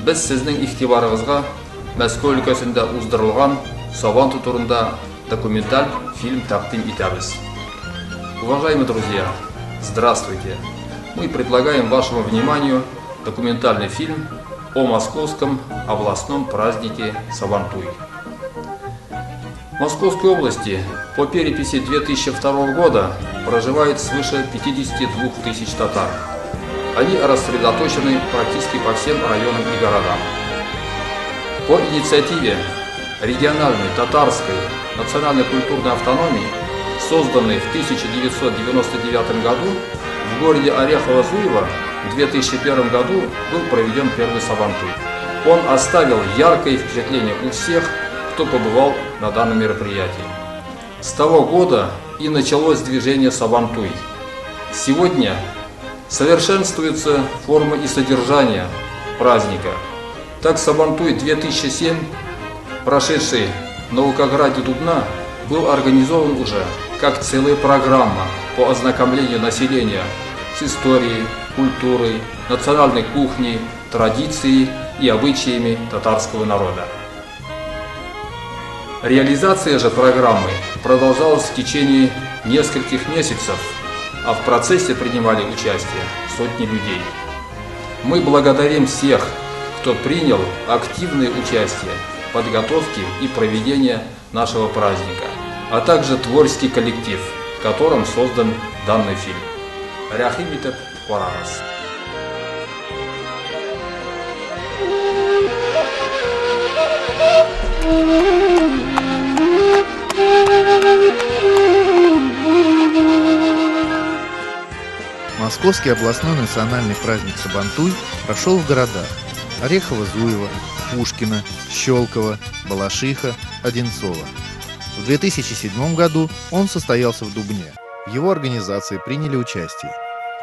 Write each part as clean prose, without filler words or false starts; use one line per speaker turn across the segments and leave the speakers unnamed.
Biz sizning ig'tiboringizga Moskva өлкәсендә уздырылган Сабантуй турында документаль фильм тaqdim etamiz. Уважаемые друзья, здравствуйте! Мы предлагаем вашему вниманию документальный фильм о московском областном празднике Сабантуй. В Московской области по переписи 2002 года проживает свыше 52 тысяч татар. Они рассредоточены практически по всем районам и городам. По инициативе региональной татарской национальной культурной автономии, созданной в 1999 году, в городе Орехово-Зуево в 2001 году был проведен первый Сабантуй. Он оставил яркое впечатление у всех, кто побывал на данном мероприятии. С того года и началось движение Сабантуй. Сегодня совершенствуются формы и содержание праздника. Так Сабантуй 2007, прошедший в Наукограде Дубна, был организован уже как целая программа по ознакомлению населения с историей, культурой, национальной кухней, традицией и обычаями татарского народа. Реализация же программы продолжалась в течение нескольких месяцев, а в процессе принимали участие сотни людей. Мы благодарим всех, кто принял активное участие в подготовке и проведении нашего праздника, а также творческий коллектив, которым создан данный фильм. Рахимитов Корамас.
Московский областной национальный праздник Сабантуй прошел в городах Орехово-Зуево, Пушкино, Щелково, Балашиха, Одинцово. В 2007 году он состоялся в Дубне. В его организации приняли участие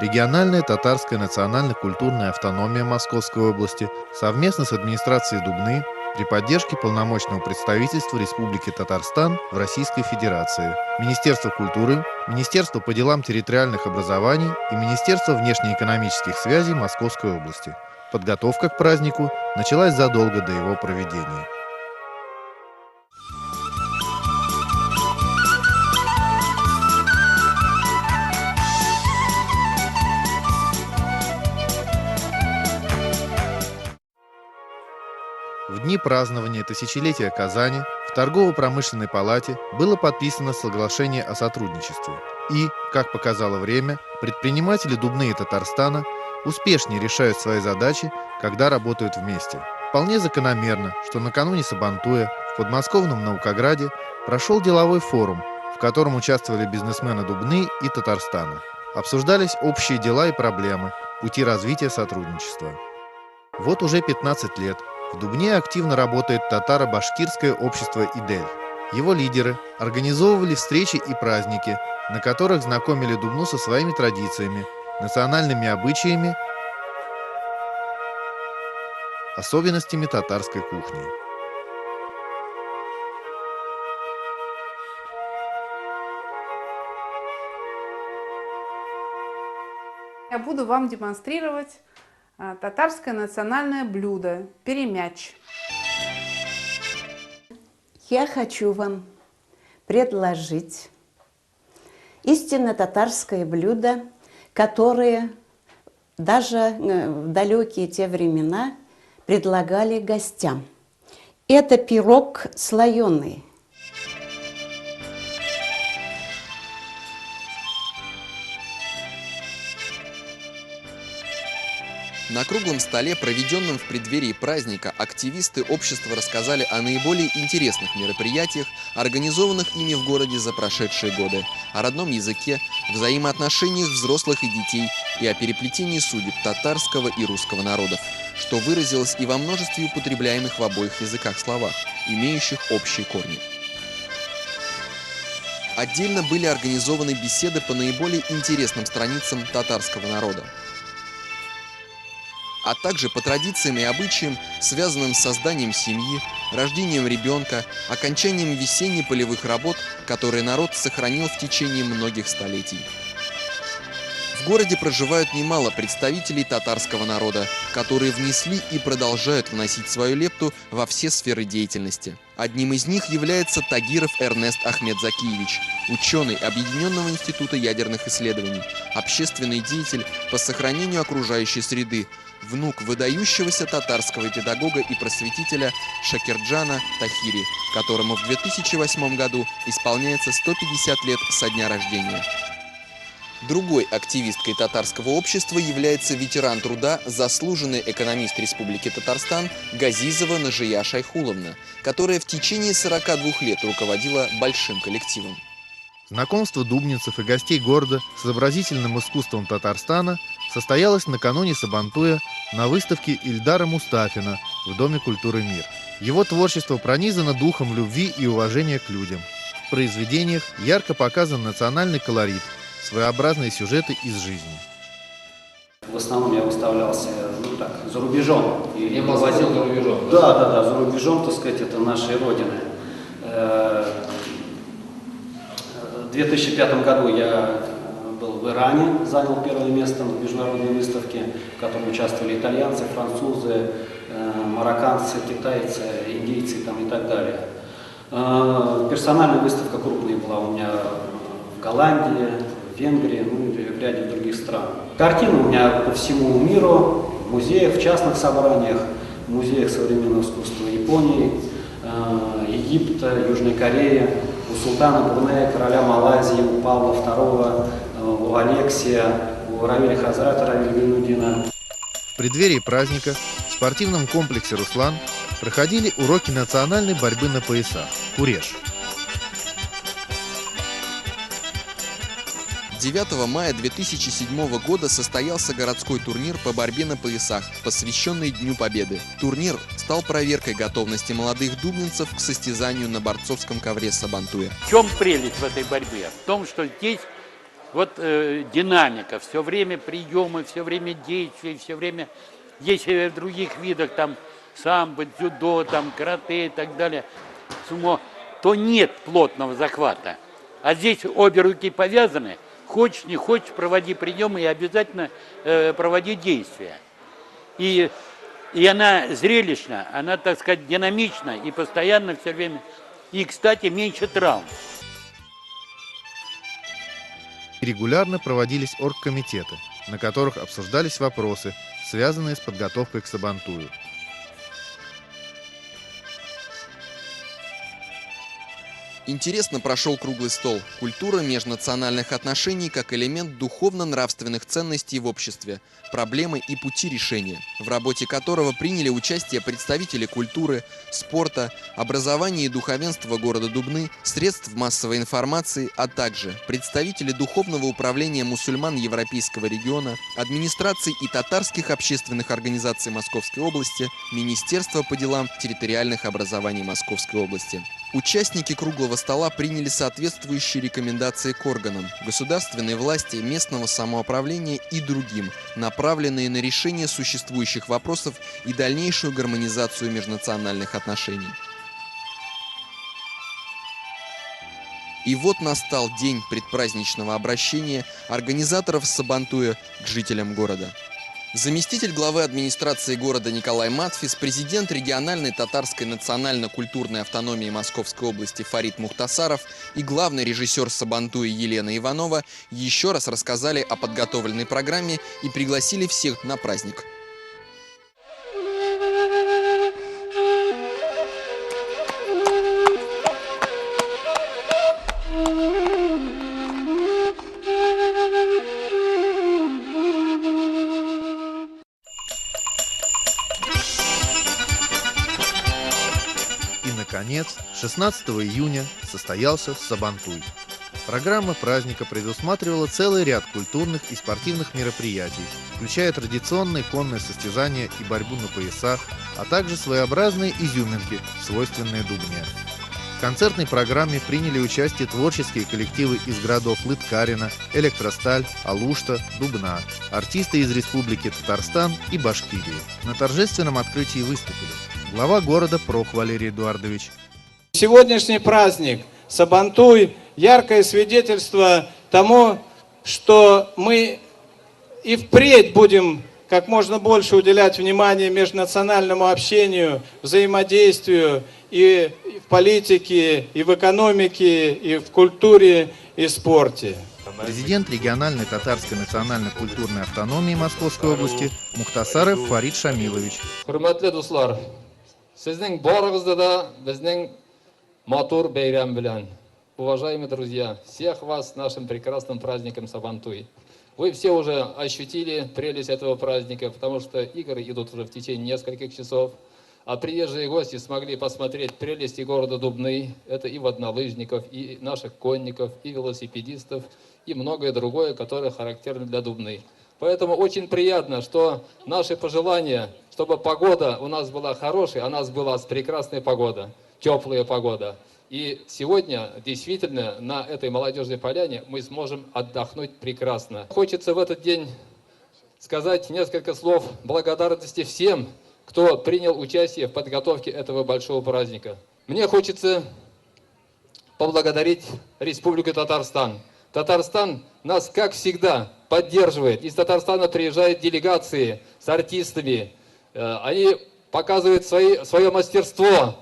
региональная татарская национально-культурная автономия Московской области совместно с администрацией Дубны при поддержке полномочного представительства Республики Татарстан в Российской Федерации, Министерство культуры, Министерство по делам территориальных образований и Министерство внешнеэкономических связей Московской области. Подготовка к празднику началась задолго до его проведения. В дни празднования тысячелетия Казани в Торгово-промышленной палате было подписано соглашение о сотрудничестве. И, как показало время, предприниматели Дубны и Татарстана успешнее решают свои задачи, когда работают вместе. Вполне закономерно, что накануне Сабантуя в подмосковном Наукограде прошел деловой форум, в котором участвовали бизнесмены Дубны и Татарстана. Обсуждались общие дела и проблемы, пути развития сотрудничества. Вот уже 15 лет в Дубне активно работает татаро-башкирское общество «Идель». Его лидеры организовывали встречи и праздники, на которых знакомили Дубну со своими традициями, национальными обычаями, особенностями татарской кухни.
Я буду вам демонстрировать татарское национальное блюдо – перемяч.
Я хочу вам предложить истинно татарское блюдо, которое даже в далекие те времена предлагали гостям. Это пирог слоеный.
На круглом столе, проведенном в преддверии праздника, активисты общества рассказали о наиболее интересных мероприятиях, организованных ими в городе за прошедшие годы, о родном языке, взаимоотношениях взрослых и детей и о переплетении судеб татарского и русского народов, что выразилось и во множестве употребляемых в обоих языках словах, имеющих общие корни. Отдельно были организованы беседы по наиболее интересным страницам татарского народа, а также по традициям и обычаям, связанным с созданием семьи, рождением ребенка, окончанием весенне-полевых работ, которые народ сохранил в течение многих столетий. В В городе проживают немало представителей татарского народа, которые внесли и продолжают вносить свою лепту во все сферы деятельности. Одним из них является Тагиров Эрнест Ахмедзакиевич, ученый Объединенного института ядерных исследований, общественный деятель по сохранению окружающей среды, внук выдающегося татарского педагога и просветителя Шакирджана Тахири, которому в 2008 году исполняется 150 лет со дня рождения. Другой активисткой татарского общества является ветеран труда, заслуженный экономист Республики Татарстан Газизова Нажия Шайхуловна, которая в течение 42 лет руководила большим коллективом.
Знакомство дубнинцев и гостей города с изобразительным искусством Татарстана состоялось накануне Сабантуя на выставке Ильдара Мустафина в Доме культуры «Мир». Его творчество пронизано духом любви и уважения к людям. В произведениях ярко показан национальный колорит, своеобразные сюжеты из жизни.
В основном я выставлялся, за рубежом.
И возил за рубежом?
Да, за рубежом, так сказать, это нашей родины. В 2005 году я был в Иране, занял первое место на международной выставке, в которой участвовали итальянцы, французы, марокканцы, китайцы, индийцы и так далее. Персональная выставка крупная была у меня в Голландии, в Венгрии, и в ряде других стран. Картины у меня по всему миру, в музеях, в частных собраниях, в музеях современного искусства Японии, Египта, Южной Кореи, у султана Брунея, короля Малайзии, у Павла II, у Алексия, у Равиля Хазрата, Равиля Гайнуддина.
В преддверии праздника в спортивном комплексе «Руслан» проходили уроки национальной борьбы на поясах «Куреш».
9 мая 2007 года состоялся городской турнир по борьбе на поясах, посвященный Дню Победы. Турнир стал проверкой готовности молодых дубнинцев к состязанию на борцовском ковре Сабантуя.
В чем прелесть в этой борьбе? В том, что здесь динамика, все время приемы, все время действия, все время, если в других видах, там, самбо, дзюдо, там, карате и так далее, сумо, то нет плотного захвата. А здесь обе руки повязаны, хочешь, не хочешь, проводи приемы и обязательно проводи действия. И она зрелищна, она, так сказать, динамична и постоянно все время. И, кстати, меньше травм.
Регулярно проводились оргкомитеты, на которых обсуждались вопросы, связанные с подготовкой к Сабантую.
Интересно прошел круглый стол «Культура межнациональных отношений как элемент духовно-нравственных ценностей в обществе. Проблемы и пути решения», в работе которого приняли участие представители культуры, спорта, образования и духовенства города Дубны, средств массовой информации, а также представители Духовного управления мусульман Европейского региона, администраций и татарских общественных организаций Московской области, Министерства по делам территориальных образований Московской области. Участники круглого стола приняли соответствующие рекомендации к органам государственной власти, местного самоуправления и другим, направленные на решение существующих вопросов и дальнейшую гармонизацию межнациональных отношений. И вот настал день предпраздничного обращения организаторов Сабантуя к жителям города. Заместитель главы администрации города Николай Матфис, президент региональной татарской национально-культурной автономии Московской области Фарид Мухтасаров и главный режиссер Сабантуя Елена Иванова еще раз рассказали о подготовленной программе и пригласили всех на праздник.
Наконец, 16 июня состоялся Сабантуй. Программа праздника предусматривала целый ряд культурных и спортивных мероприятий, включая традиционные конные состязания и борьбу на поясах, а также своеобразные изюминки, свойственные Дубне. В концертной программе приняли участие творческие коллективы из городов Лыткарина, Электросталь, Алушта, Дубна, артисты из Республики Татарстан и Башкирии. На торжественном открытии выступили глава города Прох Валерий Эдуардович.
Сегодняшний праздник Сабантуй – яркое свидетельство тому, что мы и впредь будем как можно больше уделять внимание межнациональному общению, взаимодействию и в политике, и в экономике, и в культуре, и спорте.
Президент региональной татарской национально-культурной автономии Московской области Мухтасаров Фарид Шамилович.
Hurmatli do'stlar, sizning borig'izda da bizning motor bayram bilan. Уважаемые друзья, всех вас с нашим прекрасным праздником Сабантуй. Вы все уже ощутили прелесть этого праздника, потому что игры идут уже в течение нескольких часов, а приезжие гости смогли посмотреть прелести города Дубны. Это и воднолыжников, и наших конников, и велосипедистов, и многое другое, которое характерно для Дубны. Поэтому очень приятно, что наши пожелания, чтобы погода у нас была хорошая, а у нас была прекрасная погода, теплая погода. И сегодня действительно на этой молодежной поляне мы сможем отдохнуть прекрасно. Хочется в этот день сказать несколько слов благодарности всем, кто принял участие в подготовке этого большого праздника. Мне хочется поблагодарить Республику Татарстан. Татарстан нас, как всегда, поддерживает. Из Татарстана приезжают делегации с артистами. Они показывают свое мастерство.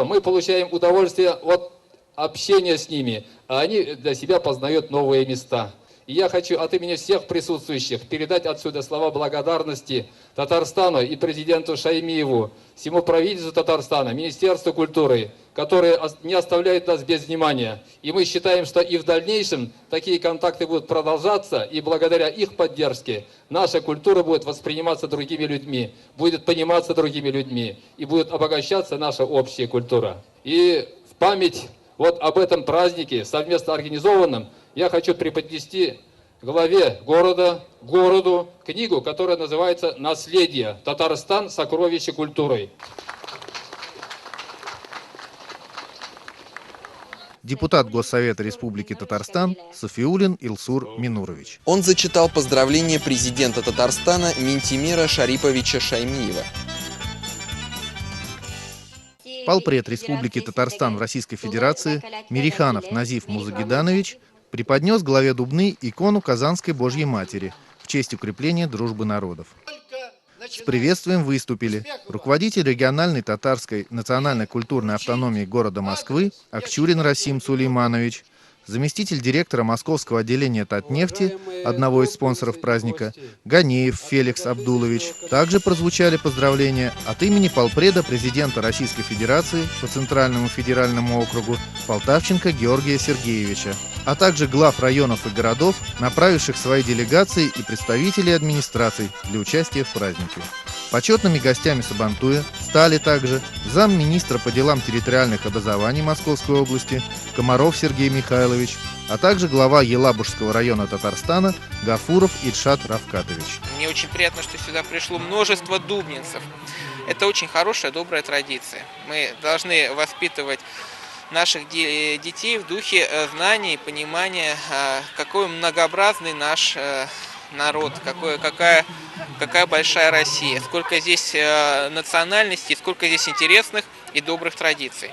Мы получаем удовольствие от общения с ними, а они для себя познают новые места. И я хочу от имени всех присутствующих передать отсюда слова благодарности Татарстану и президенту Шаймиеву, всему правительству Татарстана, Министерству культуры, которые не оставляют нас без внимания. И мы считаем, что и в дальнейшем такие контакты будут продолжаться, и благодаря их поддержке наша культура будет восприниматься другими людьми, будет пониматься другими людьми, и будет обогащаться наша общая культура. И в память вот об этом празднике, совместно организованном, я хочу преподнести главе городу книгу, которая называется «Наследие. Татарстан. Сокровище культуры».
Депутат Госсовета Республики Татарстан Софиуллин Илсур Минурович.
Он зачитал поздравления президента Татарстана Минтимира Шариповича Шаймиева.
Полпред Республики Татарстан в Российской Федерации Мириханов Назиф Музагиданович преподнес главе Дубны икону Казанской Божьей Матери в честь укрепления дружбы народов. С приветствием выступили руководитель региональной татарской национально-культурной автономии города Москвы Акчурин Расим Сулейманович, заместитель директора Московского отделения Татнефти, одного из спонсоров праздника, Ганеев Феликс Абдулович. Также прозвучали поздравления от имени полпреда президента Российской Федерации по Центральному федеральному округу Полтавченко Георгия Сергеевича, а также глав районов и городов, направивших свои делегации и представителей администраций для участия в празднике. Почетными гостями Сабантуя стали также замминистра по делам территориальных образований Московской области Комаров Сергей Михайлович, а также глава Елабужского района Татарстана Гафуров Ильшат Равкатович.
Мне очень приятно, что сюда пришло множество дубнинцев. Это очень хорошая, добрая традиция. Мы должны воспитывать наших детей в духе знаний и понимания, какой многообразный наш народ, какая большая Россия, сколько здесь национальностей, сколько здесь интересных и добрых традиций.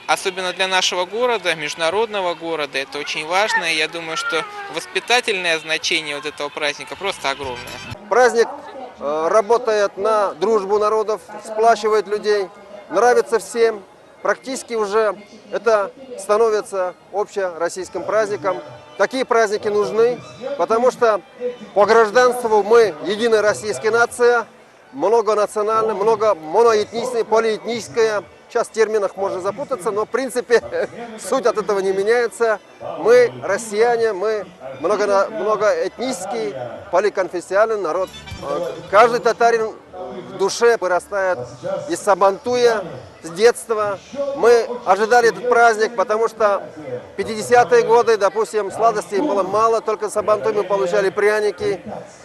Особенно для нашего города, международного города, это очень важно. И я думаю, что воспитательное значение вот этого праздника просто огромное.
Праздник работает на дружбу народов, сплачивает людей, нравится всем. Практически уже это становится общероссийским праздником. Такие праздники нужны, потому что по гражданству мы единая российская нация, многонациональная, много моноэтничная, полиэтническая. Сейчас в терминах можно запутаться, но в принципе суть от этого не меняется. Мы россияне, мы многоэтнический, поликонфессиональный народ. Каждый татарин в душе вырастает из Сабантуя с детства. Мы ожидали этот праздник, потому что 50-е годы, допустим, сладостей было мало, только в Сабантуе мы получали пряники,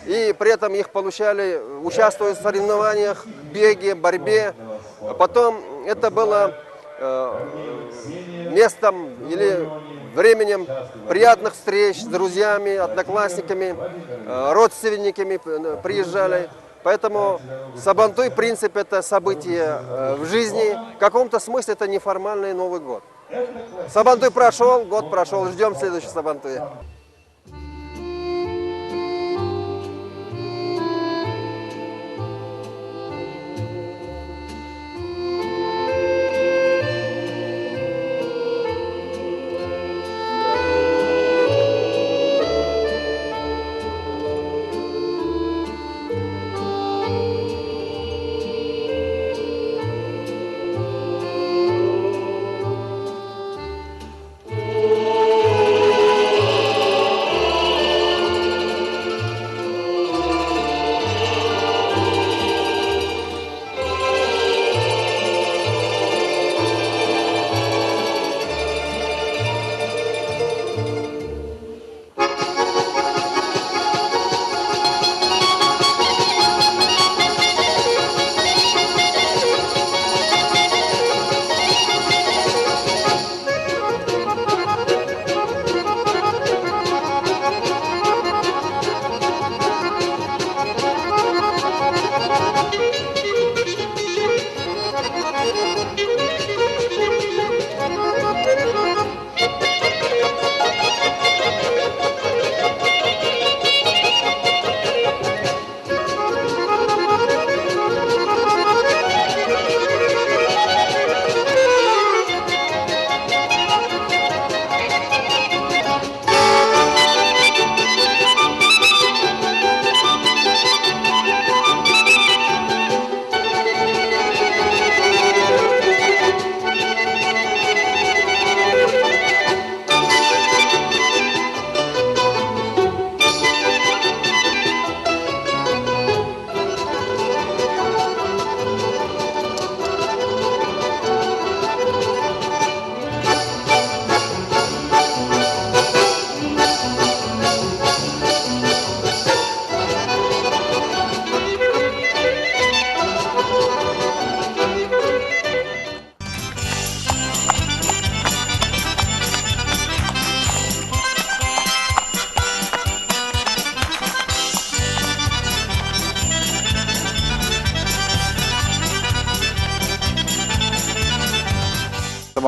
и при этом их получали, участвуя в соревнованиях, беге, борьбе. Потом это было местом или временем приятных встреч с друзьями, одноклассниками, родственниками приезжали. Поэтому Сабантуй, в принципе, это событие в жизни. В каком-то смысле это неформальный Новый год. Сабантуй прошел, год прошел, ждем следующий Сабантуя.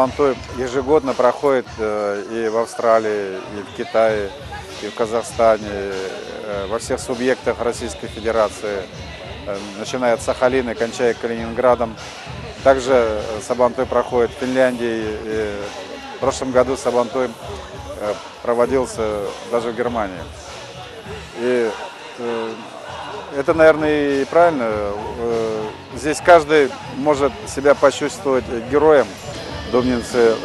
Сабантуй ежегодно проходит и в Австралии, и в Китае, и в Казахстане, во всех субъектах Российской Федерации, начиная от Сахалина и кончая Калининградом. Также Сабантуй проходит в Финляндии. И в прошлом году Сабантуй проводился даже в Германии. И это, наверное, и правильно. Здесь каждый может себя почувствовать героем. Дубнинцы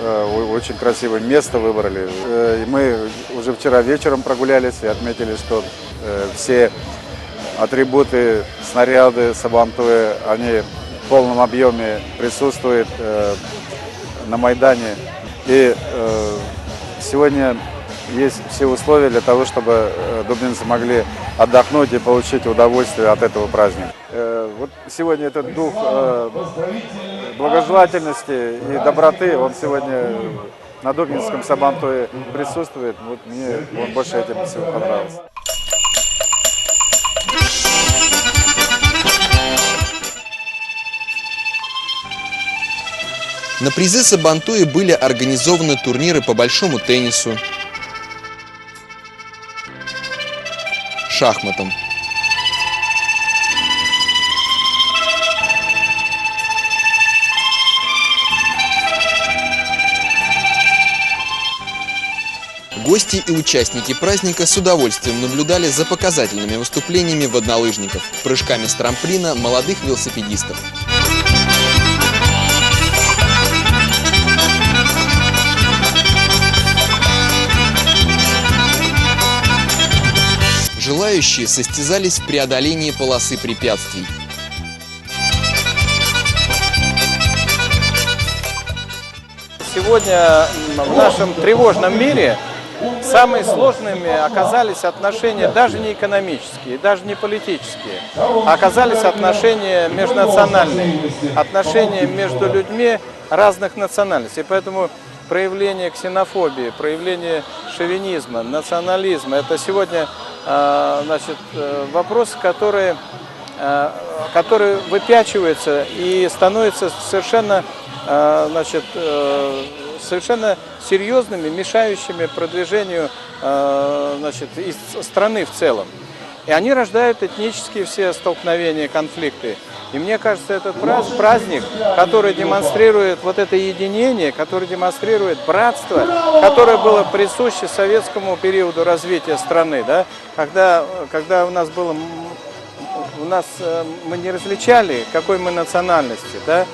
очень красивое место выбрали. И мы уже вчера вечером прогулялись и отметили, что все атрибуты, снаряды Сабантуя, они в полном объеме присутствуют на Майдане. И сегодня есть все условия для того, чтобы дубнинцы могли отдохнуть и получить удовольствие от этого праздника. Вот сегодня этот дух благожелательности и доброты, он сегодня на Дубнинском Сабантуе присутствует. Вот мне он больше этим всего понравился.
На призы Сабантуя были организованы турниры по большому теннису, шахматам, гости и участники праздника с удовольствием наблюдали за показательными выступлениями воднолыжников, прыжками с трамплина молодых велосипедистов. Желающие состязались в преодолении полосы препятствий.
Сегодня в нашем тревожном мире самыми сложными оказались отношения даже не экономические, даже не политические, а оказались отношения межнациональные, отношения между людьми разных национальностей. Поэтому проявление ксенофобии, проявление шовинизма, национализма – это сегодня вопрос, который выпячивается и становится совершенно, совершенно серьезными, мешающими продвижению страны в целом. И они рождают этнические все столкновения, конфликты. И мне кажется, этот праздник, который демонстрирует вот это единение, который демонстрирует братство, которое было присуще советскому периоду развития страны, да? Когда мы не различали, какой мы национальности, да?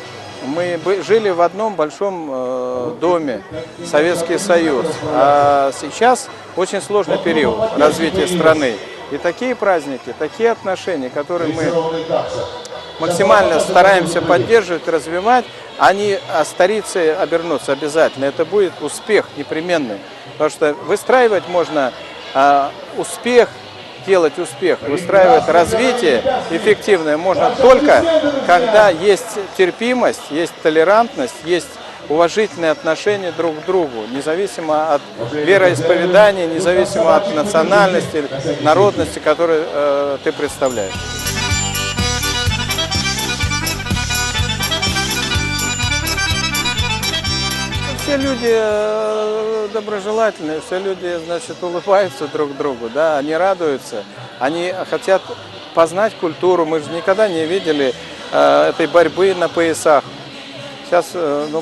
Мы жили в одном большом доме, Советский Союз. А сейчас очень сложный период развития страны. И такие праздники, такие отношения, которые мы максимально стараемся поддерживать, развивать, они старицей обернутся обязательно. Это будет успех непременный. Потому что выстраивать можно успех, делать успех, выстраивать развитие эффективное можно только, когда есть терпимость, есть толерантность, есть уважительное отношение друг к другу, независимо от вероисповедания, независимо от национальности, народности, которую ты представляешь. Все люди доброжелательные, все люди, улыбаются друг другу, да, они радуются, они хотят познать культуру. Мы же никогда не видели этой борьбы на поясах. Сейчас,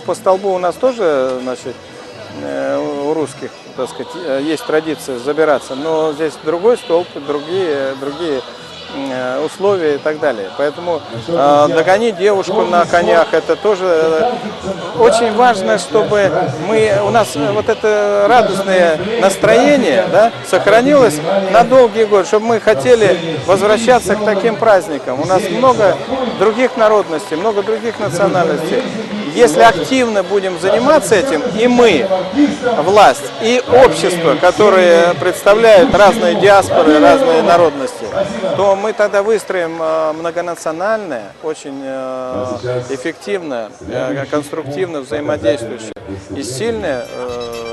по столбу у нас тоже, у русских, так сказать, есть традиция забираться, но здесь другой столб, другие условия и так далее. Поэтому догонить девушку на конях, это тоже очень важно, чтобы у нас вот это радостное настроение, да, сохранилось на долгие годы, чтобы мы хотели возвращаться к таким праздникам. У нас много других народностей, много других национальностей. Если активно будем заниматься этим, и мы, власть, и общество, которые представляют разные диаспоры, разные народности, то мы тогда выстроим многонациональное, очень эффективное, конструктивно взаимодействующее и сильное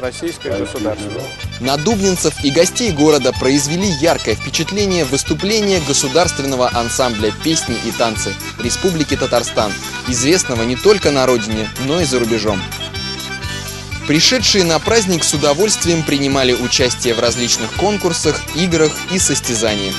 российское государство.
На дубнинцев и гостей города произвели яркое впечатление выступления государственного ансамбля «Песни и танцы» Республики Татарстан, известного не только на родине, но и за рубежом. Пришедшие на праздник с удовольствием принимали участие в различных конкурсах, играх и состязаниях.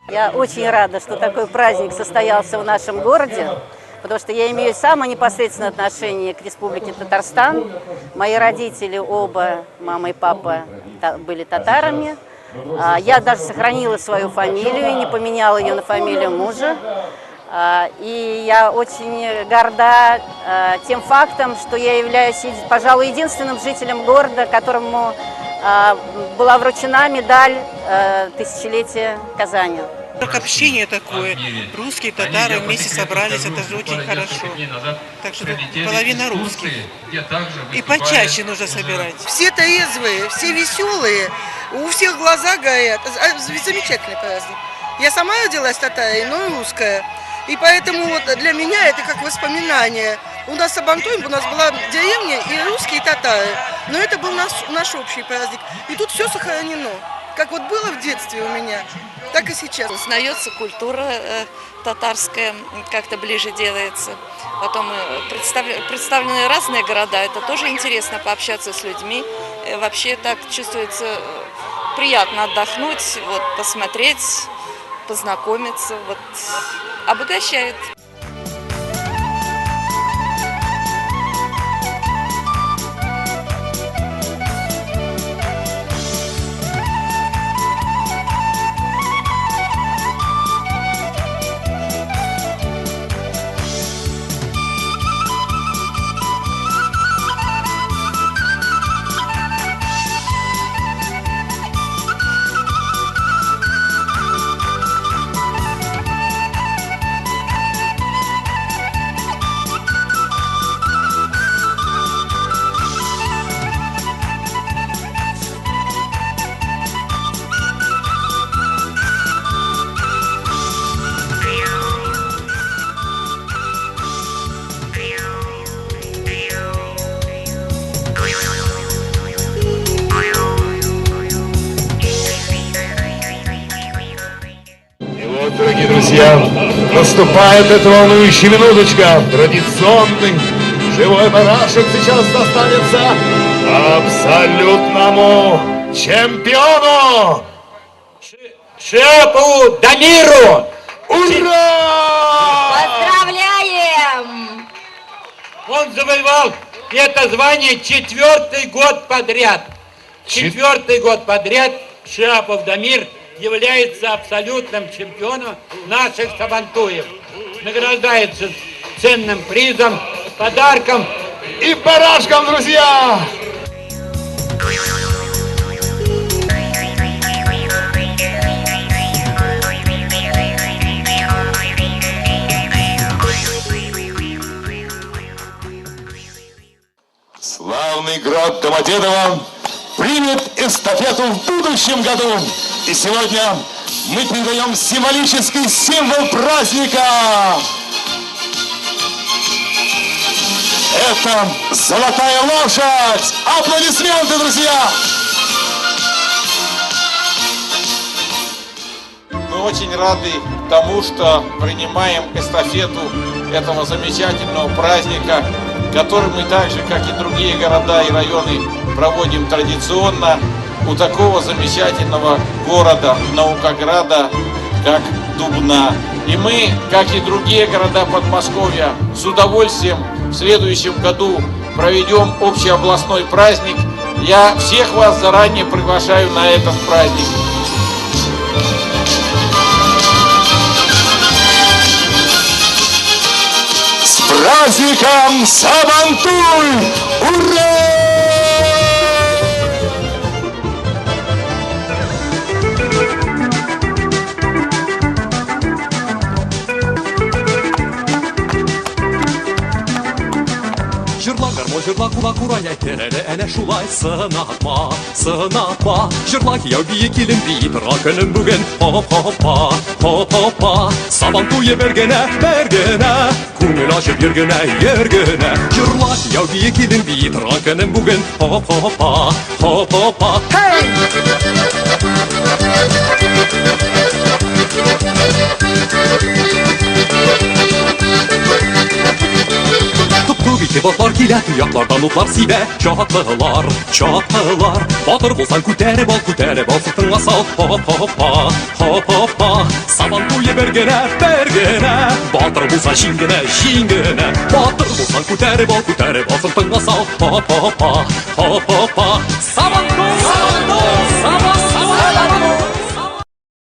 Я очень рада, что такой праздник состоялся в нашем городе, потому что я имею самое непосредственное отношение к Республике Татарстан. Мои родители оба, мама и папа, были татарами. Я даже сохранила свою фамилию, не поменяла ее на фамилию мужа. И я очень горда тем фактом, что я являюсь, пожалуй, единственным жителем города, которому была вручена медаль тысячелетия Казани.
Как общение такое, русские, татары вместе собрались, это же очень хорошо. Так что половина русских. И почаще нужно собирать.
Все трезвые, все веселые, у всех глаза горят. Замечательный праздник. Я сама родилась татарой, но и русская. И поэтому вот для меня это как воспоминание. У нас в Сабантуе, у нас была деревня и русские, и татары. Но это был наш общий праздник. И тут все сохранено. Как вот было в детстве у меня, так и сейчас.
Узнается культура татарская, как-то ближе делается. Потом представлены разные города, это тоже интересно пообщаться с людьми. Вообще так чувствуется приятно отдохнуть, вот, посмотреть, познакомиться, вот, обогащает.
Дорогие друзья, наступает эта волнующая минуточка. Традиционный живой барашек сейчас достанется абсолютному чемпиону Шиапову Дамиру. Ура!
Поздравляем!
Он завоевал это звание 4-й год подряд. 4-й год подряд Шиапов Дамир является абсолютным чемпионом наших сабантуев. Награждается ценным призом, подарком
и барашком, друзья! Славный град Домодедово примет эстафету в будущем году. И сегодня мы передаем символический символ праздника. Это золотая лошадь. Аплодисменты, друзья!
Мы очень рады тому, что принимаем эстафету этого замечательного праздника, который мы так же, как и другие города и районы, проводим традиционно у такого замечательного города, наукограда, как Дубна. И мы, как и другие города Подмосковья, с удовольствием в следующем году проведем общеобластной праздник. Я всех вас заранее приглашаю на этот праздник.
С праздником Сабантуй! Ура!
Жырла кула курай әйтерелі әнә шулай сынатма, сынатма. Жырла кияу бие килен бейт ракының бүген хоп-хоппа, хоп-хоппа. Сабан туе бергенә, бергенә, күңел ашып ергенә, ергенә. Жырла кияу бие килен бейт ракының бүген хоп-хоппа, хоп-хоппа. Туп-туп ботлар килә, туяклардан утлар сибә. Чатылар, чатылар. Батыр булсаң күтәреп ал, сыртыңа сал. Хоп-хоппа, хоп-хоппа. Сабан туе бергенә, бергенә. Батыр булсаң җиңгенә, җиңгенә. Батыр булсаң күтәреп ал, сыртыңа сал. Хоп-хоппа, хоп-хоппа. Сабан туй, сабан туй, сабан